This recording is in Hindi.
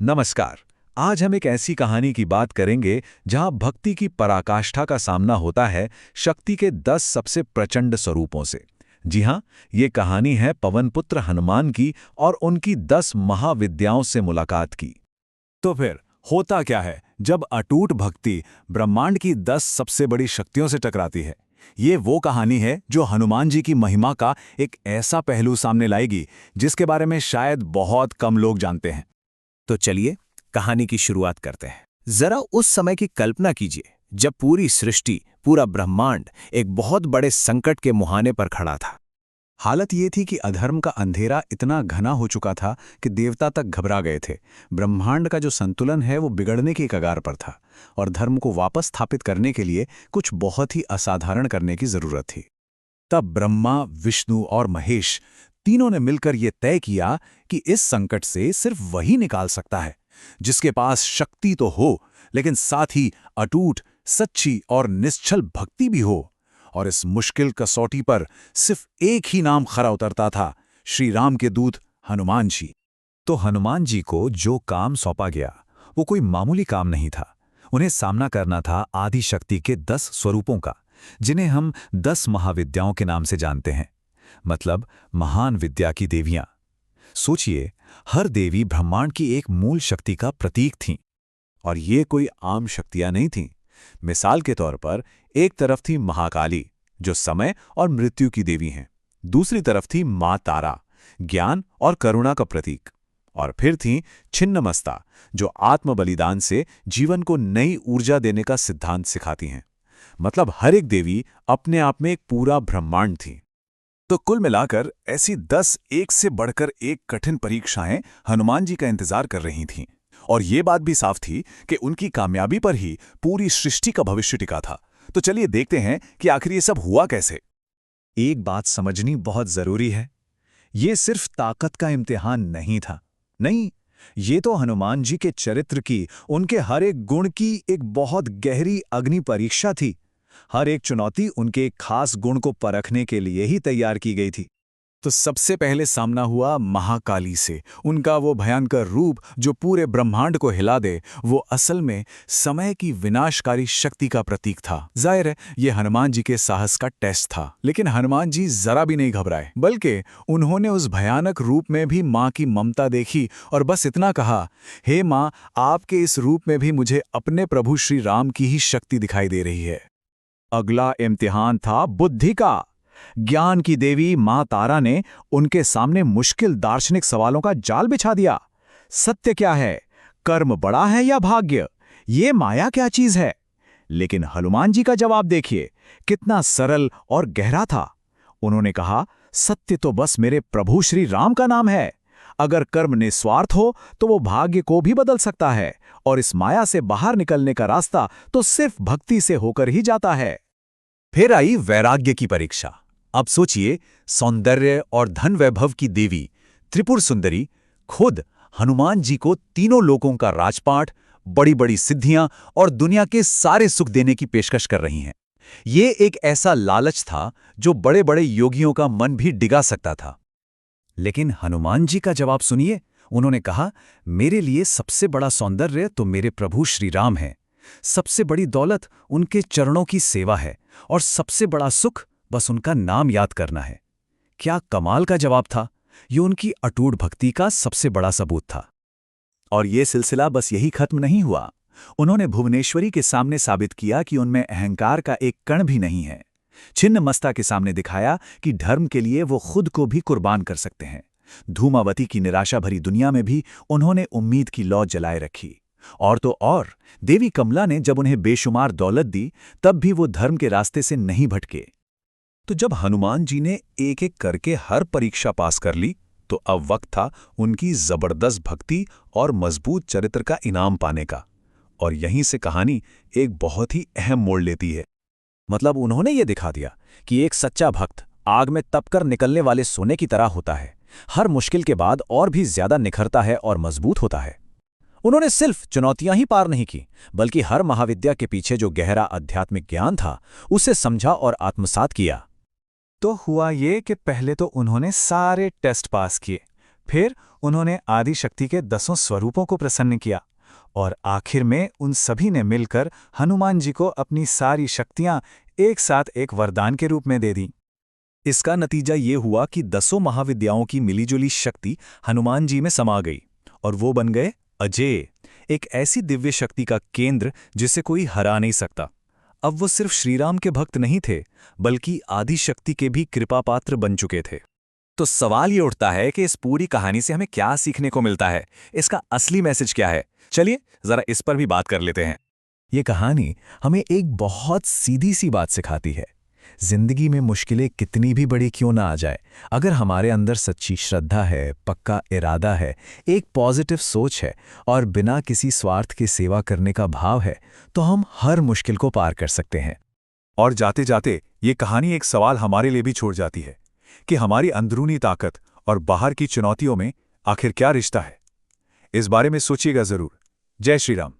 नमस्कार। आज हम एक ऐसी कहानी की बात करेंगे जहां भक्ति की पराकाष्ठा का सामना होता है शक्ति के 10 सबसे प्रचंड स्वरूपों से। जी हां, ये कहानी है पवनपुत्र हनुमान की और उनकी 10 महाविद्याओं से मुलाकात की। तो फिर होता क्या है जब अटूट भक्ति ब्रह्मांड की 10 सबसे बड़ी शक्तियों से टकराती है? ये वो कहानी है जो हनुमान जी की महिमा का एक ऐसा पहलू सामने लाएगी जिसके बारे में शायद बहुत कम लोग जानते हैं। तो चलिए कहानी की शुरुआत करते हैं। जरा उस समय की कल्पना कीजिए जब पूरी सृष्टि, पूरा ब्रह्मांड एक बहुत बड़े संकट के मुहाने पर खड़ा था। हालत ये थी कि अधर्म का अंधेरा इतना घना हो चुका था कि देवता तक घबरा गए थे। ब्रह्मांड का जो संतुलन है वो बिगड़ने की कगार पर था और धर्म को वापस स्थापित करने के लिए कुछ बहुत ही असाधारण करने की जरूरत थी। तब ब्रह्मा, विष्णु और महेश तीनों ने मिलकर ये तय किया कि इस संकट से सिर्फ वही निकाल सकता है जिसके पास शक्ति तो हो लेकिन साथ ही अटूट, सच्ची और निश्चल भक्ति भी हो। और इस मुश्किल कसौटी पर सिर्फ एक ही नाम खरा उतरता था, श्री राम के दूत हनुमान जी। तो हनुमान जी को जो काम सौंपा गया वो कोई मामूली काम नहीं था। उन्हें सामना करना था आदि शक्ति के 10 स्वरूपों का, जिन्हें हम 10 महाविद्याओं के नाम से जानते हैं, मतलब महान विद्या की देवियां। सोचिए, हर देवी ब्रह्मांड की एक मूल शक्ति का प्रतीक थीं। और ये कोई आम शक्तियां नहीं थीं। मिसाल के तौर पर एक तरफ थी महाकाली, जो समय और मृत्यु की देवी हैं। दूसरी तरफ थी मां तारा, ज्ञान और करुणा का प्रतीक। और फिर थी छिन्नमस्ता, जो आत्म बलिदान से जीवन को नई ऊर्जा देने का सिद्धांत सिखाती हैं। मतलब हर एक देवी अपने आप में एक पूरा ब्रह्मांड थी। तो कुल मिलाकर ऐसी 10 एक से बढ़कर एक कठिन परीक्षाएं हनुमान जी का इंतजार कर रही थीं। और ये बात भी साफ थी कि उनकी कामयाबी पर ही पूरी सृष्टि का भविष्य टिका था। तो चलिए देखते हैं कि आखिर ये सब हुआ कैसे। एक बात समझनी बहुत जरूरी है, ये सिर्फ ताकत का इम्तिहान नहीं था। नहीं, ये तो हनुमान जी के चरित्र की, उनके हर एक गुण की एक बहुत गहरी अग्नि परीक्षा थी। हर एक चुनौती उनके एक खास गुण को परखने के लिए ही तैयार की गई थी। तो सबसे पहले सामना हुआ महाकाली से। उनका वो भयंकर रूप जो पूरे ब्रह्मांड को हिला दे, वो असल में समय की विनाशकारी शक्ति का प्रतीक था। जाहिर है ये हनुमान जी के साहस का टेस्ट था, लेकिन हनुमान जी जरा भी नहीं घबराए, बल्कि उन्होंने उस भयानक रूप में भी माँ की ममता देखी और बस इतना कहा, हे माँ, आपके इस रूप में भी मुझे अपने प्रभु श्री राम की ही शक्ति दिखाई दे रही है। अगला इम्तिहान था बुद्धि का। ज्ञान की देवी मां तारा ने उनके सामने मुश्किल दार्शनिक सवालों का जाल बिछा दिया। सत्य क्या है? कर्म बड़ा है या भाग्य? ये माया क्या चीज है? लेकिन हनुमान जी का जवाब देखिए, कितना सरल और गहरा था। उन्होंने कहा, सत्य तो बस मेरे प्रभु श्री राम का नाम है। अगर कर्म निस्वार्थ हो तो वो भाग्य को भी बदल सकता है, और इस माया से बाहर निकलने का रास्ता तो सिर्फ भक्ति से होकर ही जाता है। फिर आई वैराग्य की परीक्षा। अब सोचिए, सौंदर्य और धन वैभव की देवी त्रिपुर सुंदरी खुद हनुमान जी को तीनों लोकों का राजपाट, बड़ी बड़ी सिद्धियां और दुनिया के सारे सुख देने की पेशकश कर रही हैं। ये एक ऐसा लालच था जो बड़े बड़े योगियों का मन भी डिगा सकता था। लेकिन हनुमान जी का जवाब सुनिए। उन्होंने कहा, मेरे लिए सबसे बड़ा सौंदर्य तो मेरे प्रभु श्री राम है, सबसे बड़ी दौलत उनके चरणों की सेवा है, और सबसे बड़ा सुख बस उनका नाम याद करना है। क्या कमाल का जवाब था! ये उनकी अटूट भक्ति का सबसे बड़ा सबूत था। और ये सिलसिला बस यही खत्म नहीं हुआ। उन्होंने भुवनेश्वरी के सामने साबित किया कि उनमें अहंकार का एक कण भी नहीं है। छिन्नमस्ता के सामने दिखाया कि धर्म के लिए वो खुद को भी कुर्बान कर सकते हैं। धूमावती की निराशा भरी दुनिया में भी उन्होंने उम्मीद की लौ जलाए रखी। और तो और, देवी कमला ने जब उन्हें बेशुमार दौलत दी, तब भी वो धर्म के रास्ते से नहीं भटके। तो जब हनुमान जी ने एक एक करके हर परीक्षा पास कर ली, तो अब वक्त था उनकी जबरदस्त भक्ति और मजबूत चरित्र का इनाम पाने का। और यहीं से कहानी एक बहुत ही अहम मोड़ लेती है। मतलब उन्होंने ये दिखा दिया कि एक सच्चा भक्त आग में तपकर निकलने वाले सोने की तरह होता है। हर मुश्किल के बाद और भी ज्यादा निखरता है और मजबूत होता है। उन्होंने सिर्फ चुनौतियां ही पार नहीं की, बल्कि हर महाविद्या के पीछे जो गहरा आध्यात्मिक ज्ञान था उसे समझा और आत्मसात किया। तो हुआ ये कि पहले तो उन्होंने सारे टेस्ट पास किए, फिर उन्होंने आदि शक्ति के 10 स्वरूपों को प्रसन्न किया और आखिर में उन सभी ने मिलकर हनुमान जी को अपनी सारी शक्तियां एक साथ एक वरदान के रूप में दे दी। इसका नतीजा ये हुआ कि 10 महाविद्याओं की मिलीजुली शक्ति हनुमान जी में समा गई और वो बन गए अजेय, एक ऐसी दिव्य शक्ति का केंद्र जिसे कोई हरा नहीं सकता। अब वो सिर्फ श्रीराम के भक्त नहीं थे, बल्कि आदि शक्ति के भी कृपापात्र बन चुके थे। तो सवाल ये उठता है कि इस पूरी कहानी से हमें क्या सीखने को मिलता है, इसका असली मैसेज क्या है? चलिए जरा इस पर भी बात कर लेते हैं। ये कहानी हमें एक बहुत सीधी सी बात सिखाती है। जिंदगी में मुश्किलें कितनी भी बड़ी क्यों ना आ जाए, अगर हमारे अंदर सच्ची श्रद्धा है, पक्का इरादा है, एक पॉजिटिव सोच है और बिना किसी स्वार्थ की सेवा करने का भाव है, तो हम हर मुश्किल को पार कर सकते हैं। और जाते जाते ये कहानी एक सवाल हमारे लिए भी छोड़ जाती है कि हमारी अंदरूनी ताकत और बाहर की चुनौतियों में आखिर क्या रिश्ता है। इस बारे में सोचिएगा जरूर। जय श्री राम।